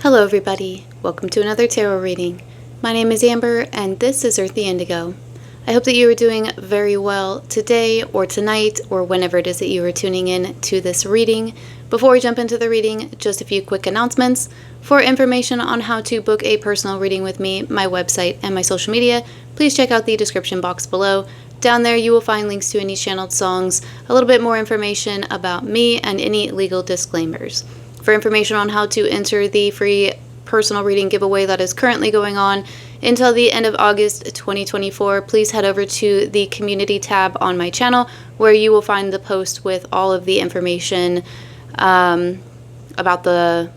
Hello everybody, welcome to another tarot reading. My name is Amber and this is Earthy Indigo. I hope that you are doing very well today or tonight or whenever it is that you are tuning in to this reading. Before we jump into the reading, just a few quick announcements. For information on how to book a personal reading with me, my website, and my social media, please check out the description box below. Down there you will find links to any channeled songs, a little bit more information about me, and any legal disclaimers. For information on how to enter the free personal reading giveaway that is currently going on until the end of August 2024, please head over to the community tab on my channel where you will find the post with all of the information about the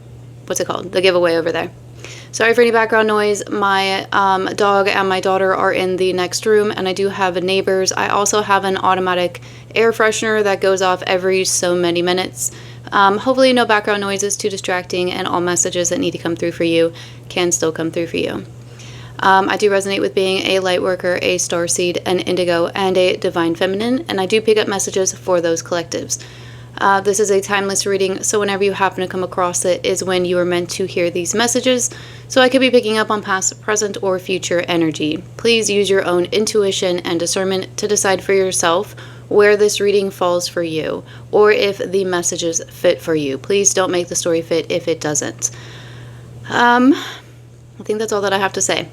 giveaway over there. Sorry for any background noise. My dog and my daughter are in the next room, and I do have neighbors. I also have an automatic air freshener that goes off every so many minutes. Hopefully no background noise is too distracting, and all messages that need to come through for you can still come through for you. I do resonate with being a lightworker, a starseed, an indigo, and a divine feminine, and I do pick up messages for those collectives. This is a timeless reading, so whenever you happen to come across it is when you are meant to hear these messages. So I could be picking up on past, present, or future energy. Please use your own intuition and discernment to decide for yourself where this reading falls for you, or if the messages fit for you. Please don't make the story fit if it doesn't. I think that's all that I have to say.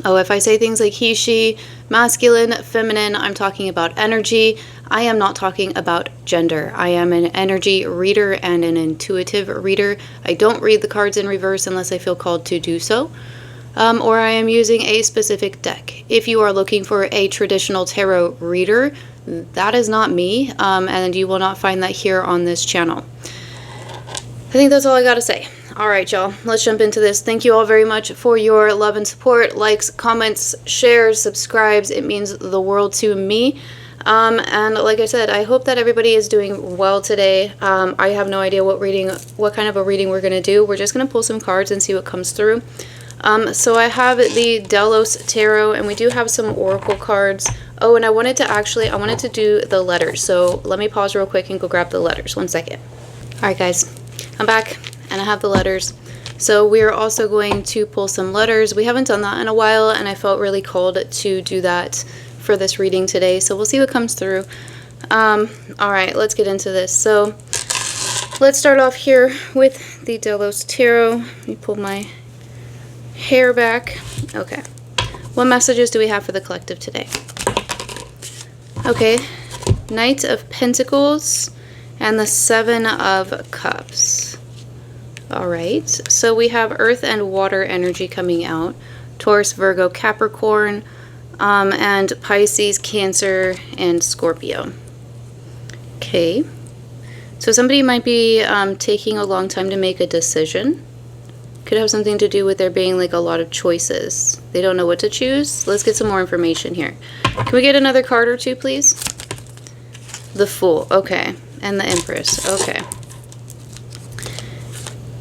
Oh, if I say things like he, she, masculine, feminine, I'm talking about energy. I am not talking about gender. I am an energy reader and an intuitive reader. I don't read the cards in reverse unless I feel called to do so. Or I am using a specific deck. If you are looking for a traditional tarot reader, that is not me, and you will not find that here on this channel. I think that's all I gotta say. Alright y'all, let's jump into this. Thank you all very much for your love and support, likes, comments, shares, subscribes. It means the world to me. And like I said, I hope that everybody is doing well today. I have no idea what kind of a reading we're gonna do. We're just gonna pull some cards and see what comes through. So I have the Delos Tarot, and we do have some oracle cards. Oh, and I wanted to do the letters. So let me pause real quick and go grab the letters. 1 second. Alright guys, I'm back and I have the letters. So we are also going to pull some letters. We haven't done that in a while, and I felt really called to do that for this reading today. So we'll see what comes through. Alright, let's get into this. So let's start off here with the Delos Tarot. Let me pull my hair back. Okay. What messages do we have for the collective today? Okay. Knight of Pentacles and the Seven of Cups. Alright. So we have Earth and Water energy coming out. Taurus, Virgo, Capricorn, and Pisces, Cancer, and Scorpio. Okay. So somebody might be taking a long time to make a decision. Could have something to do with there being like a lot of choices. They don't know what to choose. Let's get some more information here. Can we get another card or two, please? The Fool. Okay. And the Empress. Okay.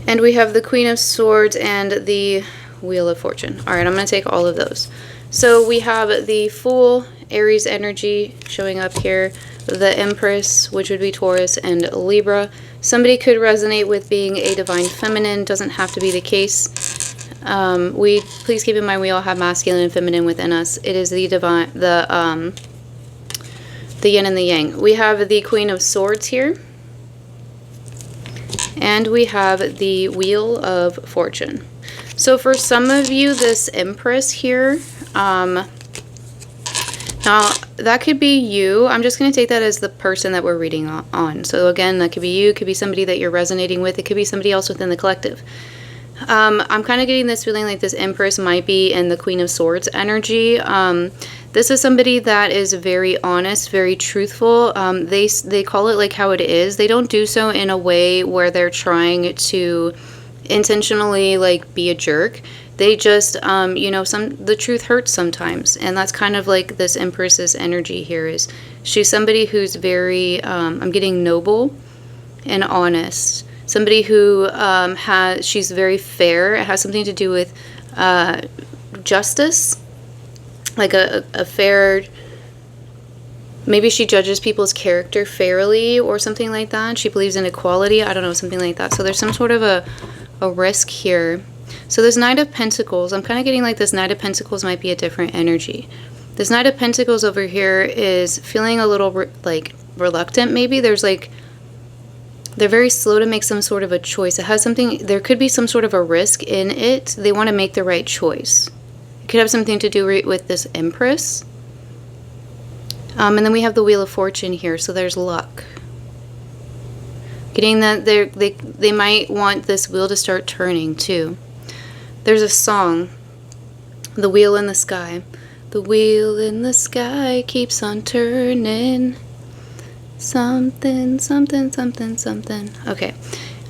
And we have the Queen of Swords and the Wheel of Fortune. Alright, I'm going to take all of those. So we have the Fool, Aries energy showing up here. The Empress, which would be Taurus and Libra. Somebody could resonate with being a divine feminine. Doesn't have to be the case. Please keep in mind we all have masculine and feminine within us. It is the divine, the yin and the yang. We have the Queen of Swords here. And we have the Wheel of Fortune. So for some of you, this Empress here, now, that could be you. I'm just going to take that as the person that we're reading on. So again, that could be you. It could be somebody that you're resonating with. It could be somebody else within the collective. I'm kind of getting this feeling like this Empress might be in the Queen of Swords energy. This is somebody that is very honest, very truthful. They call it like how it is. They don't do so in a way where they're trying to intentionally like be a jerk. They just, you know, the truth hurts sometimes, and that's kind of like this Empress's energy here. Is she's somebody who's very, I'm getting noble and honest. Somebody who she's very fair. It has something to do with justice, like a fair. Maybe she judges people's character fairly or something like that. She believes in equality. I don't know, something like that. So there's some sort of a a risk here. So this Knight of Pentacles, I'm kind of getting like this Knight of Pentacles might be a different energy. This Knight of Pentacles over here is feeling a little like reluctant maybe. There's like, they're very slow to make some sort of a choice. It has something, there could be some sort of a risk in it. They want to make the right choice. It could have something to do with this Empress. And then we have the Wheel of Fortune here, so there's luck. Getting that they might want this wheel to start turning too. There's a song, The Wheel in the Sky. The wheel in the sky keeps on turning. Something, something, something, something. Okay.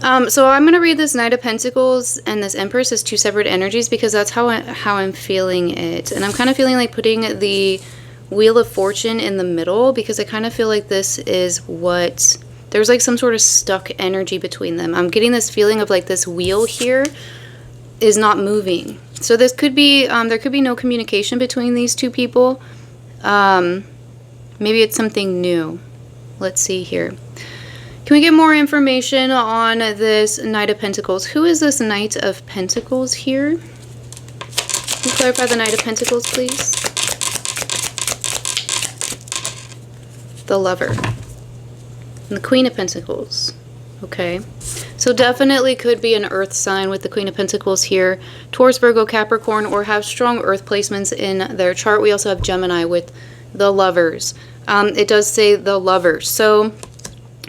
So I'm going to read this Knight of Pentacles and this Empress as two separate energies because that's how I'm feeling it. And I'm kind of feeling like putting the Wheel of Fortune in the middle because I kind of feel like this is what... There's like some sort of stuck energy between them. I'm getting this feeling of like this wheel here is not moving. So this could be, there could be no communication between these two people. Maybe it's something new. Let's see here. Can we get more information on this Knight of Pentacles? Who is this Knight of Pentacles here? Can you clarify the Knight of Pentacles, please? The Lover. And the Queen of Pentacles. Okay. So definitely could be an earth sign with the Queen of Pentacles here. Taurus, Virgo, Capricorn, or have strong earth placements in their chart. We also have Gemini with the Lovers. It does say the Lover. So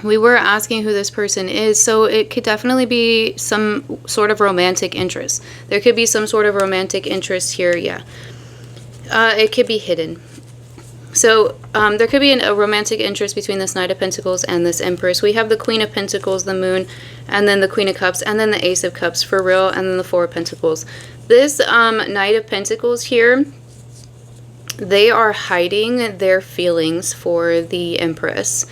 we were asking who this person is. So it could definitely be some sort of romantic interest. There could be some sort of romantic interest here. Yeah. It could be hidden. So there could be a romantic interest between this Knight of Pentacles and this Empress. We have the Queen of Pentacles, the Moon, and then the Queen of Cups, and then the Ace of Cups for real, and then the Four of Pentacles. This Knight of Pentacles here, they are hiding their feelings for the Empress.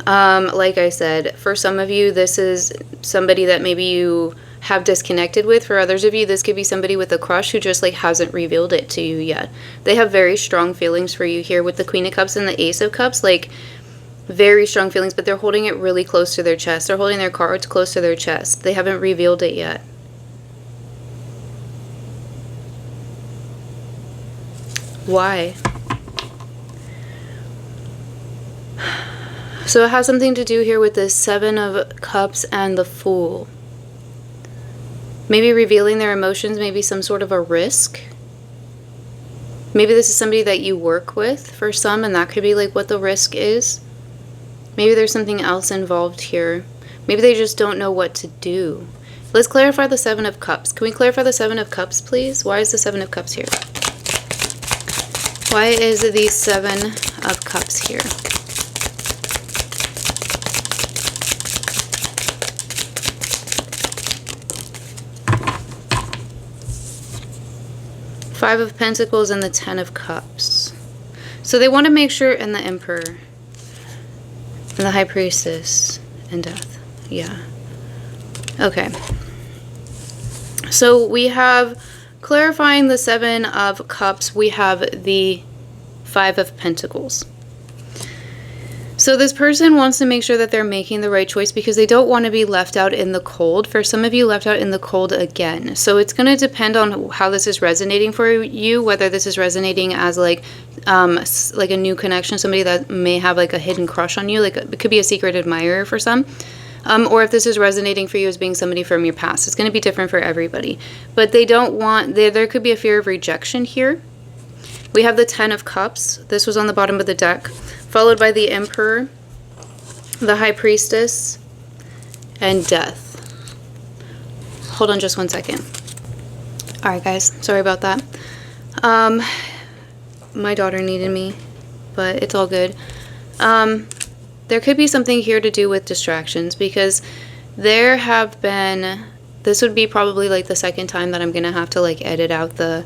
Like I said, for some of you, this is somebody that maybe you have disconnected with. For others of you, this could be somebody with a crush who just like hasn't revealed it to you yet. They have very strong feelings for you here with the Queen of Cups and the Ace of Cups, like very strong feelings, but they're holding it really close to their chest. They're holding their cards close to their chest. They haven't revealed it yet. Why? So it has something to do here with the Seven of Cups and the Fool. Maybe revealing their emotions, maybe some sort of a risk. Maybe this is somebody that you work with for some, and that could be like what the risk is. Maybe there's something else involved here. Maybe they just don't know what to do. Let's clarify the Seven of Cups. Can we clarify the Seven of Cups, please? Why is the Seven of Cups here? Why is the Seven of Cups here? Five of Pentacles and the Ten of Cups. So they want to make sure, and the Emperor, and the High Priestess, and Death. Yeah. Okay. So we have, clarifying the Seven of Cups, we have the Five of Pentacles. So this person wants to make sure that they're making the right choice because they don't want to be left out in the cold. For some of you, left out in the cold again. So it's going to depend on how this is resonating for you, whether this is resonating as like a new connection, somebody that may have like a hidden crush on you, like it could be a secret admirer for some. Or if this is resonating for you as being somebody from your past. It's going to be different for everybody. But they don't want, there could be a fear of rejection here. We have the Ten of Cups. This was on the bottom of the deck. Followed by the Emperor, the High Priestess, and Death. Hold on just one second. Alright guys, sorry about that. My daughter needed me, but it's all good. There could be something here to do with distractions because there have been, this would be probably like the second time that I'm going to have to like edit out the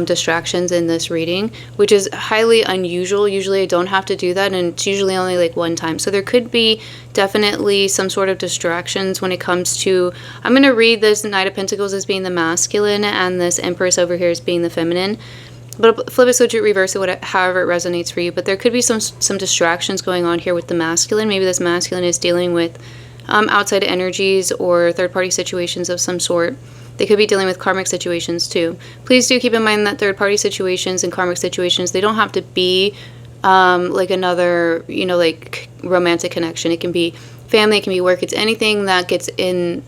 distractions in this reading, which is highly unusual. Usually I don't have to do that, and it's usually only like one time. So there could be definitely some sort of distractions when it comes to, I'm going to read this Knight of Pentacles as being the masculine and this Empress over here as being the feminine. But flip it, switch it, reverse it, however it resonates for you. But there could be some distractions going on here with the masculine. Maybe this masculine is dealing with outside energies or third-party situations of some sort. They could be dealing with karmic situations too. Please do keep in mind that third-party situations and karmic situations, they don't have to be like another, you know, like romantic connection. It can be family, it can be work. It's anything that gets in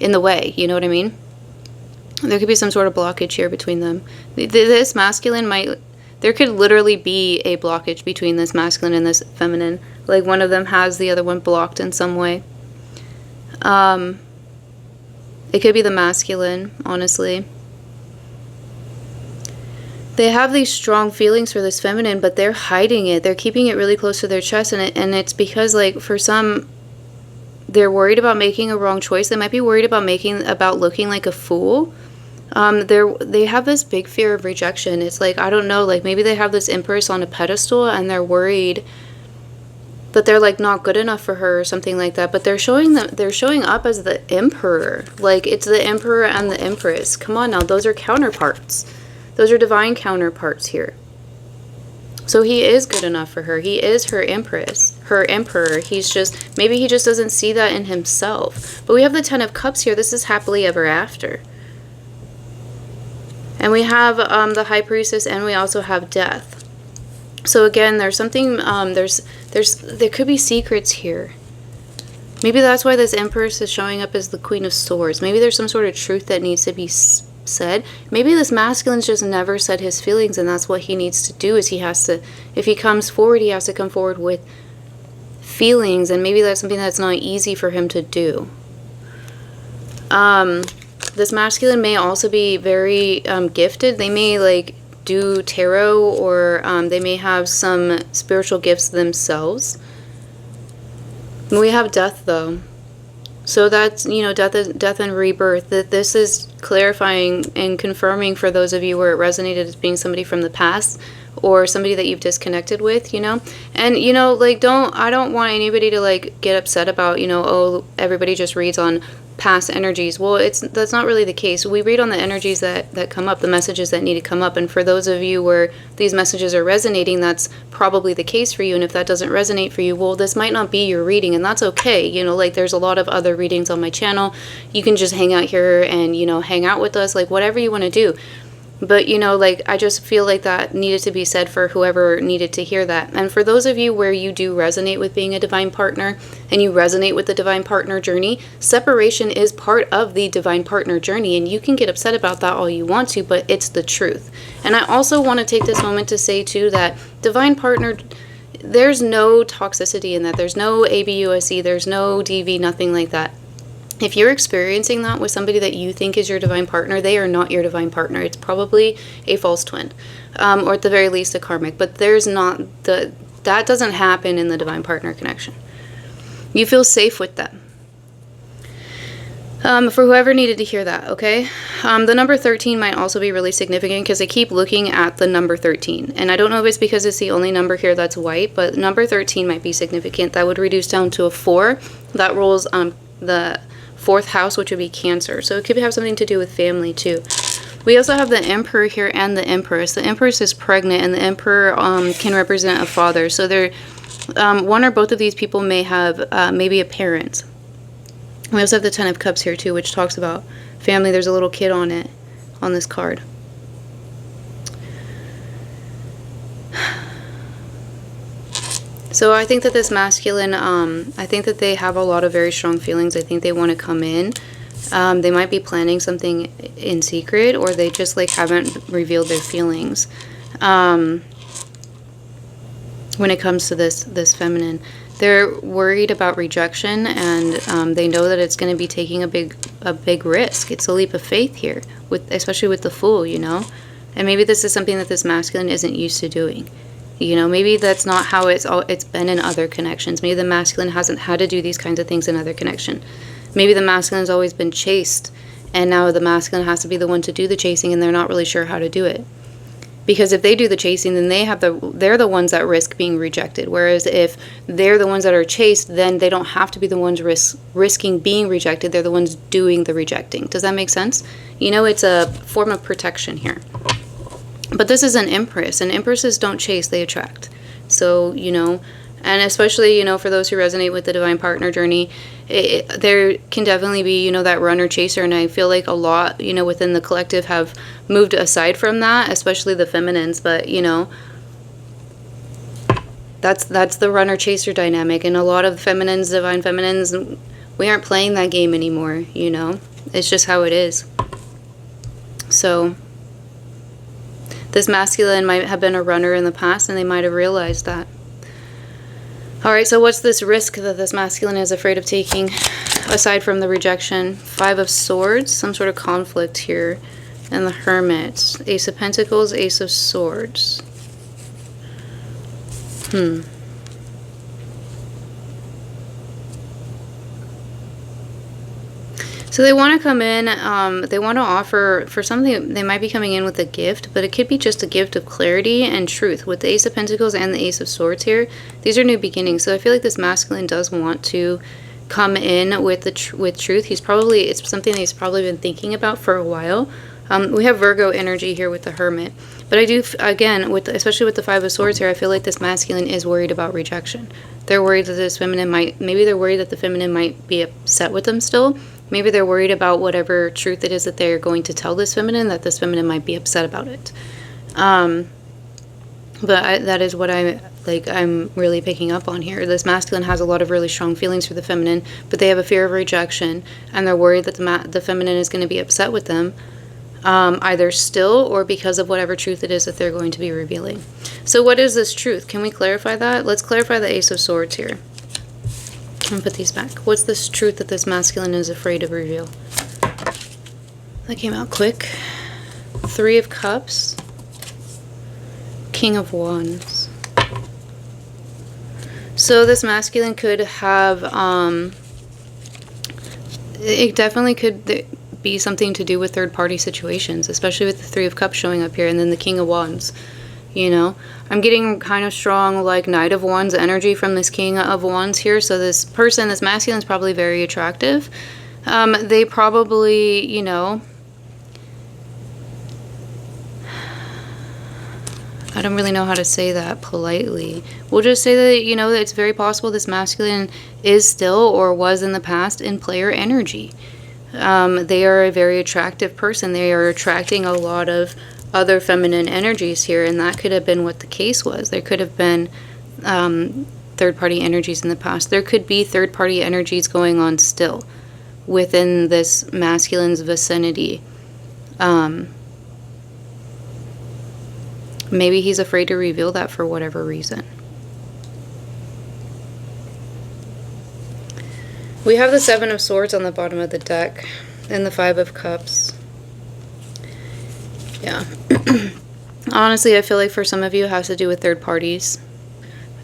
the way. You know what I mean? There could be some sort of blockage here between them. This masculine there could literally be a blockage between this masculine and this feminine. Like one of them has the other one blocked in some way. It could be the masculine, honestly. They have these strong feelings for this feminine, but they're hiding it. They're keeping it really close to their chest, and it's because, like, for some, they're worried about making a wrong choice. They might be worried about looking like a fool. They have this big fear of rejection. It's like, I don't know, like maybe they have this empress on a pedestal and they're worried that they're like not good enough for her or something like that. But they're showing up as the emperor. Like it's the emperor and the empress. Come on now, those are counterparts. Those are divine counterparts here. So he is good enough for her. He is her empress, her emperor. Maybe he just doesn't see that in himself. But we have the Ten of Cups here. This is happily ever after. And we have the High Priestess, and we also have Death. So again, there's something, there could be secrets here. Maybe that's why this Empress is showing up as the Queen of Swords. Maybe there's some sort of truth that needs to be said. Maybe this masculine's just never said his feelings, and that's what he needs to do, is if he comes forward, he has to come forward with feelings, and maybe that's something that's not easy for him to do. This masculine may also be very gifted. They may like do tarot, or they may have some spiritual gifts themselves. We have Death though. So that's, you know, death and rebirth. That this is clarifying and confirming for those of you where it resonated as being somebody from the past or somebody that you've disconnected with, you know. And, you know, like I don't want anybody to like get upset about, you know, oh, everybody just reads on past energies. Well, that's not really the case. We read on the energies that come up, the messages that need to come up. And for those of you where these messages are resonating, that's probably the case for you. And if that doesn't resonate for you, well, this might not be your reading, and that's okay. You know, like there's a lot of other readings on my channel. You can just hang out here and, you know, hang out with us, like whatever you want to do. But, you know, like, I just feel like that needed to be said for whoever needed to hear that. And for those of you where you do resonate with being a divine partner and you resonate with the divine partner journey, separation is part of the divine partner journey. And you can get upset about that all you want to, but it's the truth. And I also want to take this moment to say, too, that divine partner, there's no toxicity in that. There's no ABUSE, there's no DV, nothing like that. If you're experiencing that with somebody that you think is your divine partner, they are not your divine partner. It's probably a false twin, or at the very least a karmic. But that doesn't happen in the divine partner connection. You feel safe with them. For whoever needed to hear that, okay? The number 13 might also be really significant because I keep looking at the number 13. And I don't know if it's because it's the only number here that's white, but number 13 might be significant. That would reduce down to a 4. That rolls the 4th house, which would be Cancer. So it could have something to do with family too. We also have the Emperor here and the Empress. The Empress is pregnant, and the Emperor can represent a father. So they're one or both of these people may have maybe a parent. We also have the Ten of Cups here too, which talks about family. There's a little kid on it, on this card. So I think that this masculine, I think that they have a lot of very strong feelings. I think they want to come in. They might be planning something in secret, or they just like haven't revealed their feelings. When it comes to this feminine, they're worried about rejection, and they know that it's going to be taking a big risk. It's a leap of faith here, especially with the Fool, you know. And maybe this is something that this masculine isn't used to doing. You know, maybe that's not how it's been in other connections. Maybe the masculine hasn't had to do these kinds of things in other connection. Maybe the masculine has always been chased, and now the masculine has to be the one to do the chasing, and they're not really sure how to do it. Because if they do the chasing, then they're the ones that risk being rejected. Whereas if they're the ones that are chased, then they don't have to be the ones risking being rejected. They're the ones doing the rejecting. Does that make sense? You know, it's a form of protection here. But this is an Empress, and Empresses don't chase, they attract. So, you know, and especially, you know, for those who resonate with the divine partner journey, there can definitely be, you know, that runner chaser, and I feel like a lot, you know, within the collective have moved aside from that, especially the feminines, but, you know, that's the runner chaser dynamic, and a lot of feminines, divine feminines, we aren't playing that game anymore, you know. It's just how it is. So this masculine might have been a runner in the past, and they might have realized that. Alright, so what's this risk that this masculine is afraid of taking, aside from the rejection? 5 of Swords, some sort of conflict here, and the Hermit. Ace of Pentacles, Ace of Swords. So they want to come in, they want to offer for something. They might be coming in with a gift, but it could be just a gift of clarity and truth. With the Ace of Pentacles and the Ace of Swords here, these are new beginnings. So I feel like this masculine does want to come in with with truth. It's something that he's probably been thinking about for a while. We have Virgo energy here with the Hermit. But I do, again, especially with the 5 of Swords here, I feel like this masculine is worried about rejection. They're worried that this feminine maybe they're worried that the feminine might be upset with them still. Maybe they're worried about whatever truth it is that they're going to tell this feminine, that this feminine might be upset about it. But that is what I'm really picking up on here. This masculine has a lot of really strong feelings for the feminine, but they have a fear of rejection, and they're worried that the feminine is going to be upset with them, either still or because of whatever truth it is that they're going to be revealing. So what is this truth? Can we clarify that? Let's clarify the Ace of Swords here. And put these back. What's this truth that this masculine is afraid to reveal? That came out quick. 3 of Cups. King of Wands. So this masculine could have, it definitely could be something to do with third-party situations, especially with the 3 of Cups showing up here, and then the King of Wands. You know, I'm getting kind of strong like Knight of Wands energy from this King of Wands here. So this person, this masculine, is probably very attractive. They probably, you know, I don't really know how to say that politely. We'll just say that, you know, that it's very possible this masculine is still or was in the past in player energy. They are a very attractive person. They are attracting a lot of other feminine energies here, and that could have been what the case was. There could have been third-party energies in the past. There could be third-party energies going on still within this masculine's vicinity. Maybe he's afraid to reveal that for whatever reason. We have the 7 of Swords on the bottom of the deck and the 5 of Cups. Yeah. Honestly, I feel like for some of you it has to do with third parties.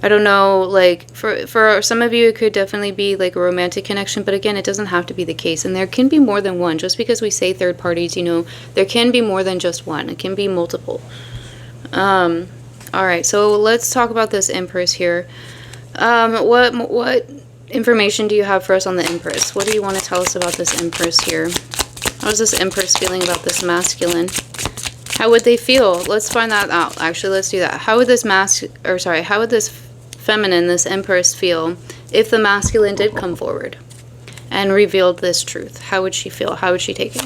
I don't know, like, for some of you it could definitely be like a romantic connection, but again, it doesn't have to be the case. And there can be more than one. Just because we say third parties, you know, there can be more than just one. It can be multiple. Alright, so let's talk about this Empress here. What information do you have for us on the Empress? What do you want to tell us about this Empress here? How is this Empress feeling about this masculine? How would they feel? Let's find that out. Actually, let's do that. How would this how would this feminine, this Empress, feel if the masculine did come forward and revealed this truth? How would she feel? How would she take it?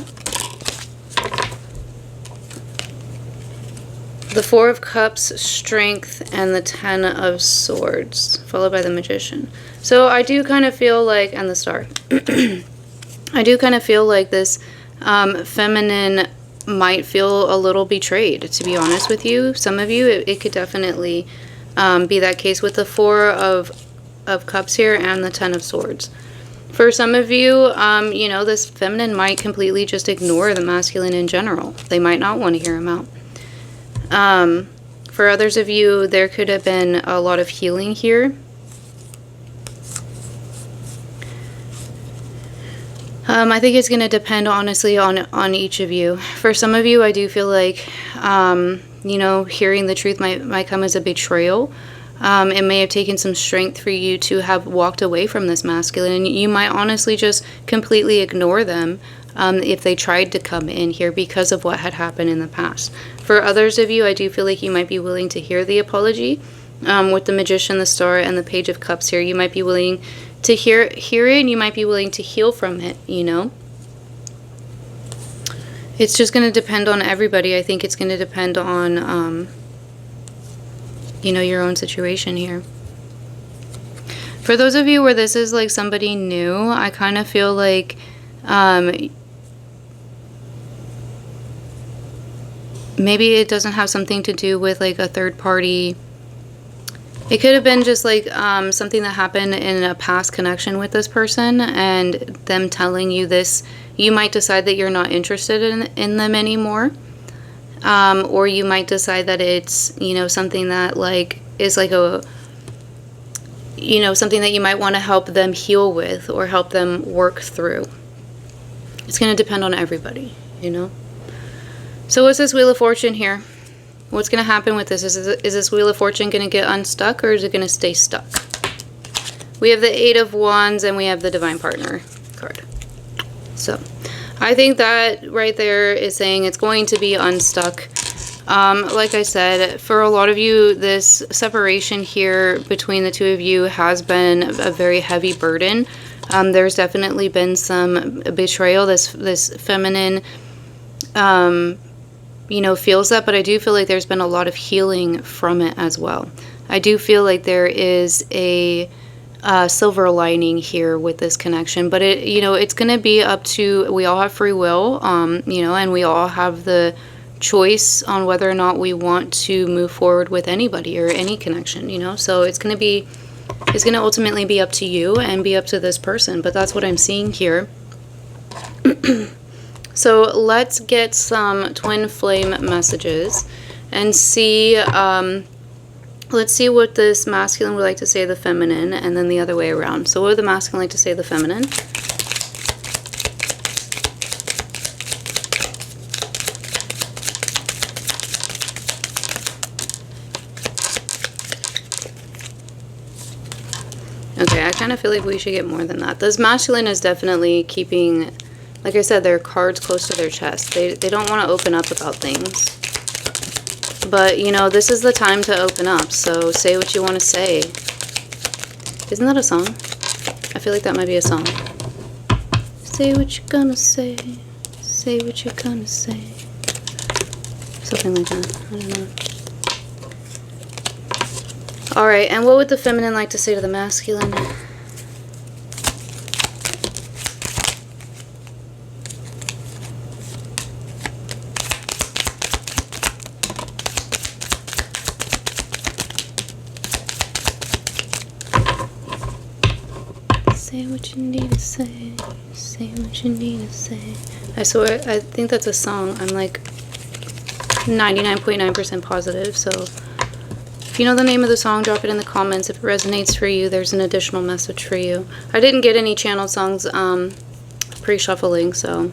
The 4 of Cups, Strength, and the 10 of Swords, followed by the Magician. So I do kind of feel like, and the Star, I do kind of feel like this feminine might feel a little betrayed, to be honest with you. Some of you, it could definitely be that case with the 4 of Cups here and the 10 of Swords. For some of you, you know, this feminine might completely just ignore the masculine in general. They might not want to hear him out. For others of you, there could have been a lot of healing here. I think it's going to depend, honestly, on each of you. For some of you, I do feel like, you know, hearing the truth might come as a betrayal. It may have taken some strength for you to have walked away from this masculine, and you might honestly just completely ignore them if they tried to come in here because of what had happened in the past. For others of you, I do feel like you might be willing to hear the apology. With the Magician, the Star, and the Page of Cups here, you might be willing to hear it, and you might be willing to heal from it, you know? It's just going to depend on everybody. I think it's going to depend on, you know, your own situation here. For those of you where this is like somebody new, I kind of feel like maybe it doesn't have something to do with like a third party. It could have been just like something that happened in a past connection with this person, and them telling you this. You might decide that you're not interested in them anymore. Or you might decide that it's, you know, something that like is like a, you know, something that you might want to help them heal with or help them work through. It's going to depend on everybody, you know. So what's this Wheel of Fortune here? What's going to happen with this? Is this Wheel of Fortune going to get unstuck, or is it going to stay stuck? We have the Eight of Wands and we have the Divine Partner card. So I think that right there is saying it's going to be unstuck. Like I said, for a lot of you, this separation here between the two of you has been a very heavy burden. There's definitely been some betrayal. This feminine, you know, feels that, but I do feel like there's been a lot of healing from it as well. I do feel like there is a silver lining here with this connection, but it, you know, it's going to be up to, we all have free will, you know, and we all have the choice on whether or not we want to move forward with anybody or any connection, you know. So it's going to ultimately be up to you and be up to this person, but that's what I'm seeing here. So let's get some twin flame messages and see, let's see what this masculine would like to say to the feminine, and then the other way around. So what would the masculine like to say to the feminine? Okay, I kind of feel like we should get more than that. This masculine is definitely keeping, like I said, their cards close to their chest. They don't want to open up about things. But, you know, this is the time to open up, so say what you want to say. Isn't that a song? I feel like that might be a song. Say what you're gonna say. Say what you're gonna say. Something like that. I don't know. Alright, and what would the feminine like to say to the masculine? Say what you need to say. Say what you need to say. I swear, I think that's a song. I'm like 99.9% positive, so if you know the name of the song, drop it in the comments. If it resonates for you, there's an additional message for you. I didn't get any channeled songs pre-shuffling, so.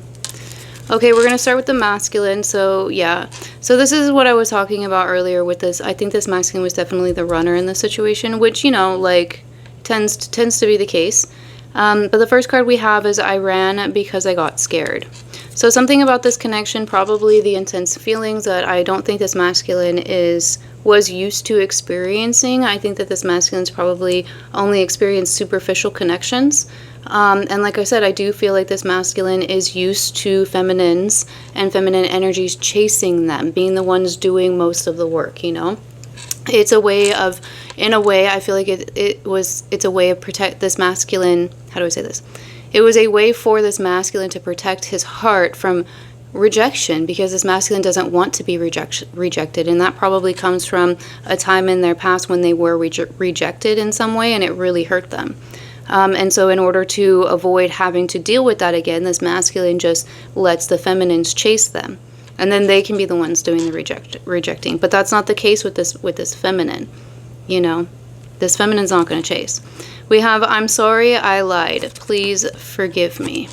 Okay, we're going to start with the masculine. So, yeah. So this is what I was talking about earlier with this. I think this masculine was definitely the runner in this situation, which, you know, like, tends to be the case. But the first card we have is I ran because I got scared. So something about this connection, probably the intense feelings that I don't think this masculine was used to experiencing. I think that this masculine's probably only experienced superficial connections. And like I said, I do feel like this masculine is used to feminines and feminine energies chasing them, being the ones doing most of the work, you know? It's a way of, in a way, I feel like it's a way of protect this masculine, how do I say this? It was a way for this masculine to protect his heart from rejection, because this masculine doesn't want to be rejected, and that probably comes from a time in their past when they were rejected in some way and it really hurt them. And so in order to avoid having to deal with that again, this masculine just lets the feminines chase them. And then they can be the ones doing the rejecting. But that's not the case with this feminine. You know, this feminine's not going to chase. We have, I'm sorry I lied. Please forgive me.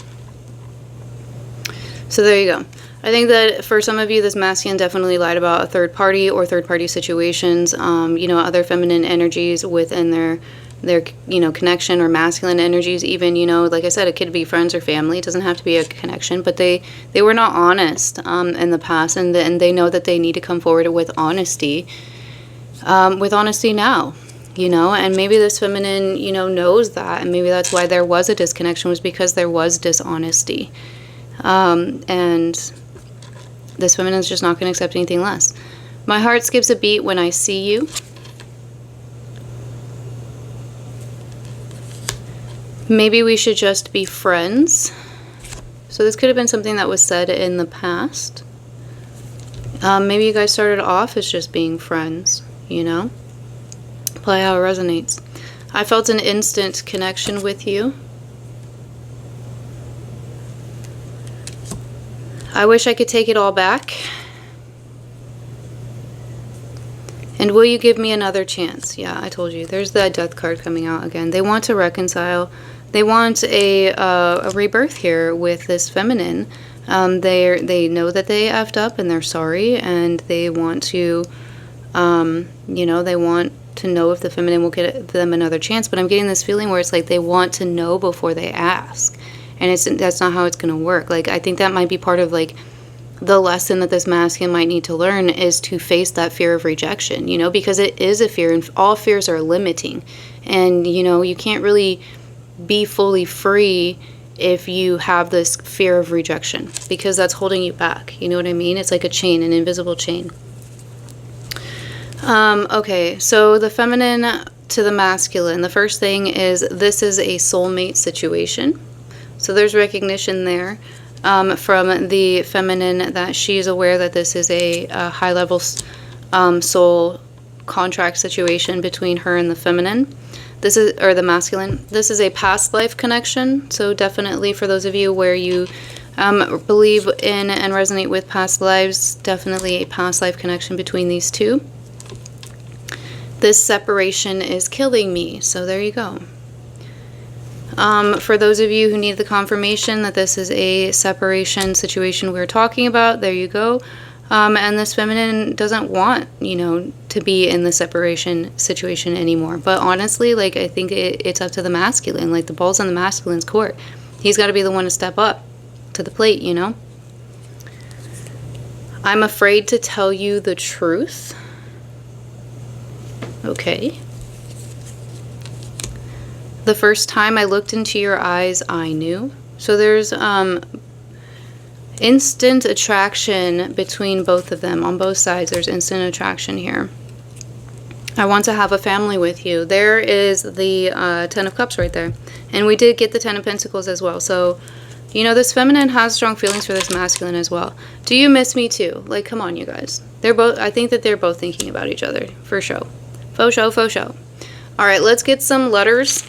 So there you go. I think that for some of you, this masculine definitely lied about a third party or third party situations, you know, other feminine energies within their you know, connection, or masculine energies even, you know, like I said, it could be friends or family. It doesn't have to be a connection, but they were not honest in the past, and they know that they need to come forward with honesty now. you know, and maybe this feminine, you know, knows that, and maybe that's why there was a disconnection, was because there was dishonesty. And this feminine is just not going to accept anything less. My heart skips a beat when I see you. Maybe we should just be friends. So this could have been something that was said in the past. Maybe you guys started off as just being friends, you know? Play how it resonates. I felt an instant connection with you. I wish I could take it all back. And will you give me another chance? Yeah, I told you. There's the death card coming out again. They want to reconcile. They want a rebirth here with this feminine. They know that they effed up and they're sorry, and they want to, you know, they want to know if the feminine will get them another chance. But I'm getting this feeling where it's like they want to know before they ask, and that's not how it's going to work. Like, I think that might be part of like the lesson that this masculine might need to learn, is to face that fear of rejection, you know, because it is a fear, and all fears are limiting, and you know, you can't really be fully free if you have this fear of rejection, because that's holding you back. You know what I mean? It's like a chain, an invisible chain. Okay, so the feminine to the masculine, the first thing is this is a soulmate situation. So there's recognition there from the feminine that she's aware that this is a high-level soul contract situation between her and the feminine. This is, or the masculine. This is a past life connection. So definitely for those of you where you believe in and resonate with past lives, definitely a past life connection between these two. This separation is killing me. So there you go. For those of you who need the confirmation that this is a separation situation we're talking about, there you go. And this feminine doesn't want, you know, to be in the separation situation anymore. But honestly, like, I think it's up to the masculine. Like, the ball's on the masculine's court. He's got to be the one to step up to the plate, you know? I'm afraid to tell you the truth. Okay. The first time I looked into your eyes, I knew. So there's instant attraction between both of them. On both sides, there's instant attraction here. I want to have a family with you. There is the Ten of Cups right there. And we did get the Ten of Pentacles as well. So, you know, this feminine has strong feelings for this masculine as well. Do you miss me too? Like, come on, you guys. They're both, I think that they're both thinking about each other. For sure. Faux show, faux show. All right, let's get some letters.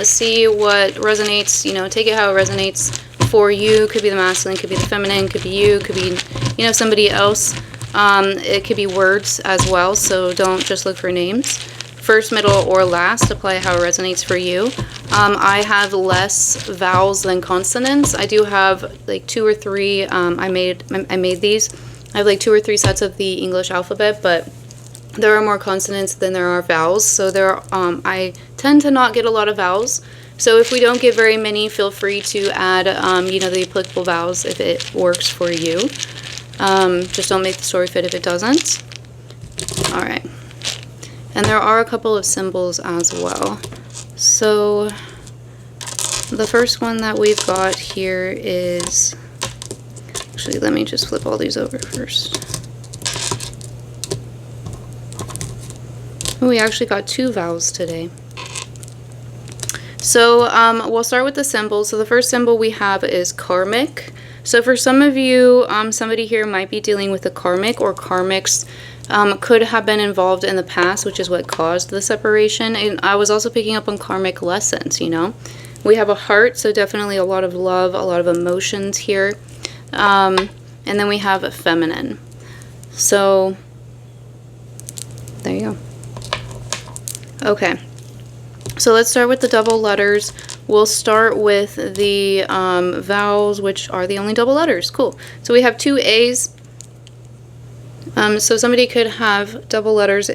See what resonates. You know, take it how it resonates for you. Could be the masculine, could be the feminine, could be you, could be, you know, somebody else. It could be words as well, so don't just look for names. First, middle, or last. Apply how it resonates for you. I have less vowels than consonants. I do have like 2 or 3. I made these. I have like 2 or 3 sets of the English alphabet, but there are more consonants than there are vowels, so I tend to not get a lot of vowels. So if we don't get very many, feel free to add, you know, the applicable vowels if it works for you. Just don't make the story fit if it doesn't. All right. And there are a couple of symbols as well. So the first one that we've got here is, actually, let me just flip all these over first. We actually got 2 vowels today. So we'll start with the symbols. So the first symbol we have is karmic. So for some of you, somebody here might be dealing with a karmic, or karmics could have been involved in the past, which is what caused the separation. And I was also picking up on karmic lessons, you know. We have a heart, so definitely a lot of love, a lot of emotions here. And then we have a feminine. So there you go. Okay, so let's start with the double letters. We'll start with the vowels, which are the only double letters. Cool. So we have 2 A's. So somebody could have double letters,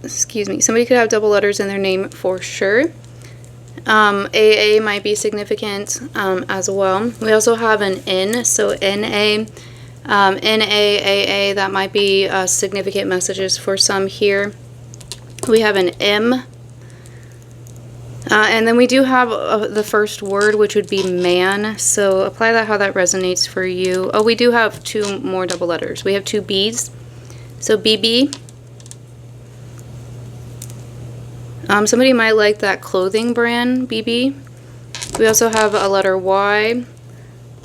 excuse me, somebody could have double letters in their name for sure. AA might be significant as well. We also have an N, so NA, NA, AA, that might be significant messages for some here. We have an M. And then we do have the first word, which would be man. So apply that how that resonates for you. Oh, we do have 2 more double letters. We have 2 B's. So BB. Somebody might like that clothing brand, BB. We also have a letter Y,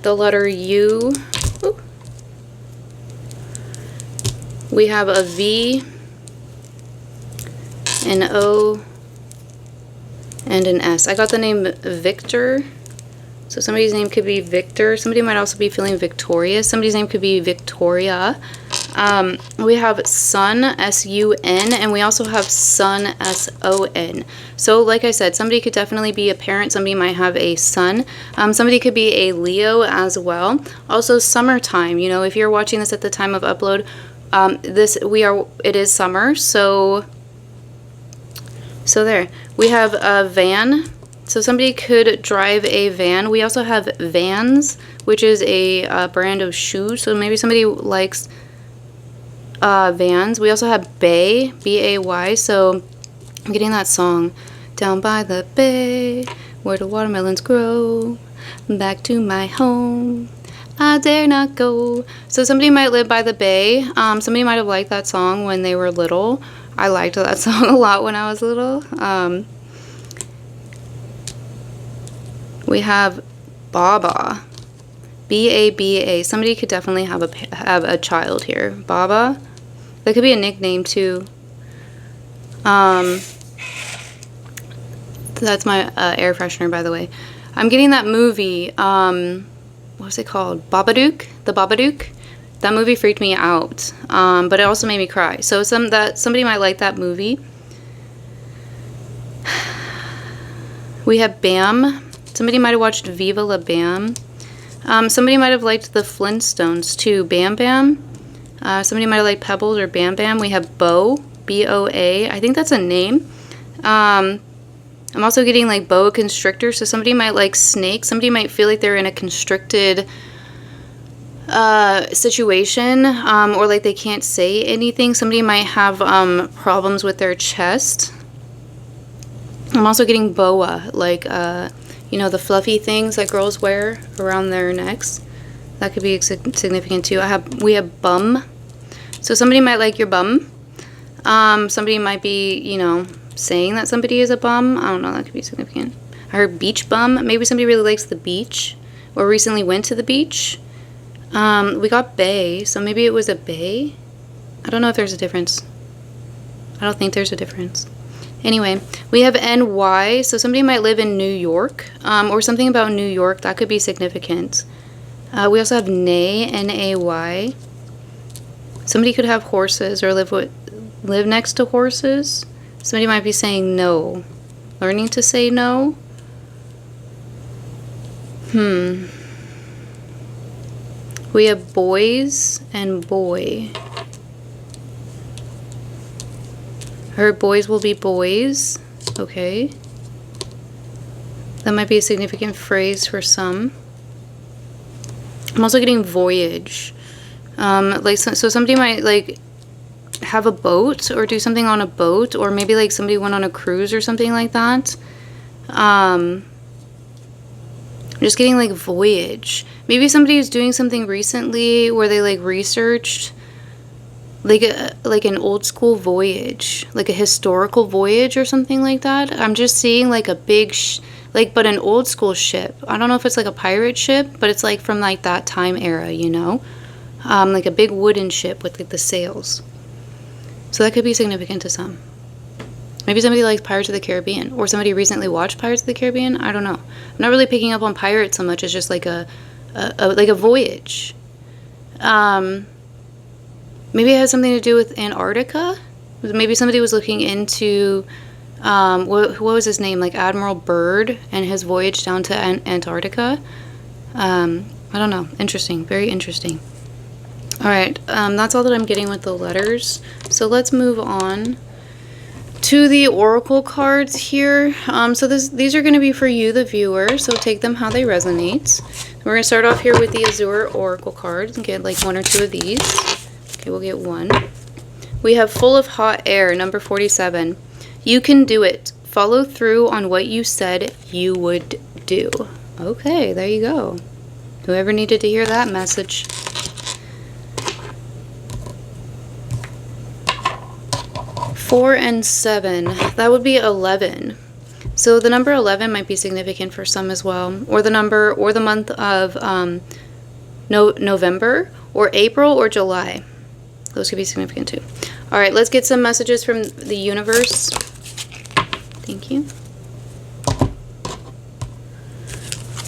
the letter U. Ooh. We have a V, an O, and an S. I got the name Victor. So somebody's name could be Victor. Somebody might also be feeling victorious. Somebody's name could be Victoria. We have Sun, S-U-N, and we also have Sun, S-O-N. So like I said, somebody could definitely be a parent. Somebody might have a son. Somebody could be a Leo as well. Also summertime, you know, if you're watching this at the time of upload, it is summer, so there. We have a van. So somebody could drive a van. We also have Vans, which is a brand of shoes. So maybe somebody likes Vans. We also have Bay, B-A-Y. So I'm getting that song. Down by the bay, where the watermelons grow, back to my home, I dare not go. So somebody might live by the bay. Somebody might have liked that song when they were little. I liked that song a lot when I was little. We have Baba, B-A-B-A. Somebody could definitely have a child here. Baba. That could be a nickname too. That's my air freshener, by the way. I'm getting that movie. What was it called? Babadook. The Babadook. That movie freaked me out. But it also made me cry. So somebody might like that movie. We have Bam. Somebody might have watched Viva La Bam. Somebody might have liked the Flintstones too. Bam Bam. Somebody might have liked Pebbles or Bam Bam. We have Bo, B-O-A. I think that's a name. I'm also getting like boa constrictor. So somebody might like snakes. Somebody might feel like they're in a constricted situation, or like they can't say anything. Somebody might have problems with their chest. I'm also getting boa, like you know, the fluffy things that girls wear around their necks. That could be significant too. We have bum. So somebody might like your bum. Somebody might be, you know, saying that somebody is a bum. I don't know, that could be significant. I heard beach bum. Maybe somebody really likes the beach or recently went to the beach. We got bay, so maybe it was a bay. I don't know if there's a difference. I don't think there's a difference. Anyway, we have NY, so somebody might live in New York, or something about New York. That could be significant. We also have Nay, N-A-Y. Somebody could have horses or live next to horses. Somebody might be saying no. Learning to say no. We have boys and boy. Her boys will be boys. Okay. That might be a significant phrase for some. I'm also getting voyage. So somebody might like have a boat or do something on a boat, or maybe like somebody went on a cruise or something like that. I'm just getting like voyage. Maybe somebody is doing something recently where they like researched like an old school voyage, like a historical voyage or something like that. I'm just seeing like a big but an old school ship. I don't know if it's like a pirate ship, but it's like from like that time era, you know, like a big wooden ship with like the sails. So that could be significant to some. Maybe somebody likes Pirates of the Caribbean, or somebody recently watched Pirates of the Caribbean. I don't know. I'm not really picking up on pirates so much as just like a voyage. Maybe it has something to do with Antarctica. Maybe somebody was looking into what was his name, like Admiral Byrd and his voyage down to Antarctica. I don't know. Interesting. Very interesting. All right. That's all that I'm getting with the letters. So let's move on to the oracle cards here. So these are going to be for you, the viewer. So take them how they resonate. We're going to start off here with the Azure oracle cards and get like 1 or 2 of these. Okay, we'll get 1. We have full of hot air, number 47. You can do it. Follow through on what you said you would do. Okay, there you go. Whoever needed to hear that message. Four and 7. That would be 11. So the number 11 might be significant for some as well. Or the number or the month of November or April or July. Those could be significant too. All right, let's get some messages from the universe. Thank you.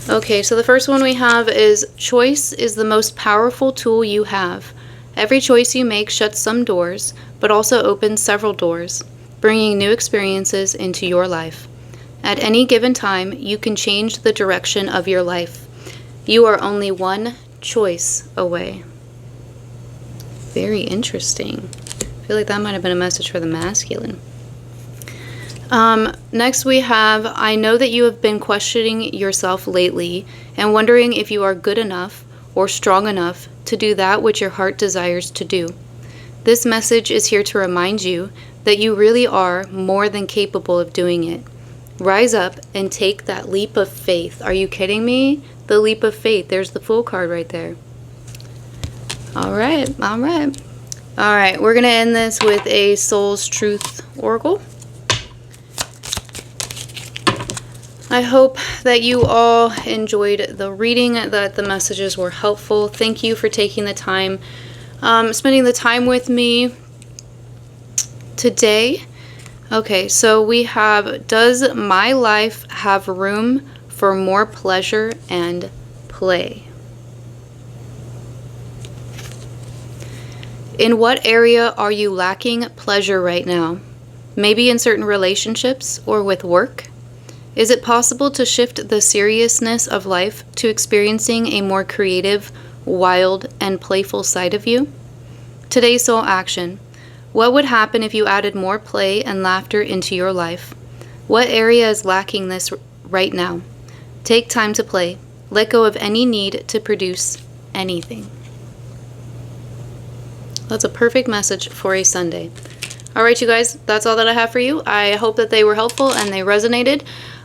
Okay, so the first one we have is choice is the most powerful tool you have. Every choice you make shuts some doors, but also opens several doors, bringing new experiences into your life. At any given time, you can change the direction of your life. You are only one choice away. Very interesting. I feel like that might have been a message for the masculine. Next we have, I know that you have been questioning yourself lately and wondering if you are good enough or strong enough to do that which your heart desires to do. This message is here to remind you that you really are more than capable of doing it. Rise up and take that leap of faith. Are you kidding me? The leap of faith. There's the Fool card right there. All right. We're going to end this with a Soul's Truth Oracle. I hope that you all enjoyed the reading, that the messages were helpful. Thank you for taking the time, spending the time with me today. Okay, so we have, does my life have room for more pleasure and play? In what area are you lacking pleasure right now? Maybe in certain relationships or with work? Is it possible to shift the seriousness of life to experiencing a more creative, wild, and playful side of you? Today's soul action. What would happen if you added more play and laughter into your life? What area is lacking this right now? Take time to play. Let go of any need to produce anything. That's a perfect message for a Sunday. All right, you guys, that's all that I have for you. I hope that they were helpful and they resonated.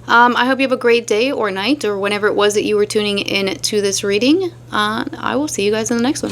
I hope you have a great day or night or whenever it was that you were tuning in to this reading. I will see you guys in the next one.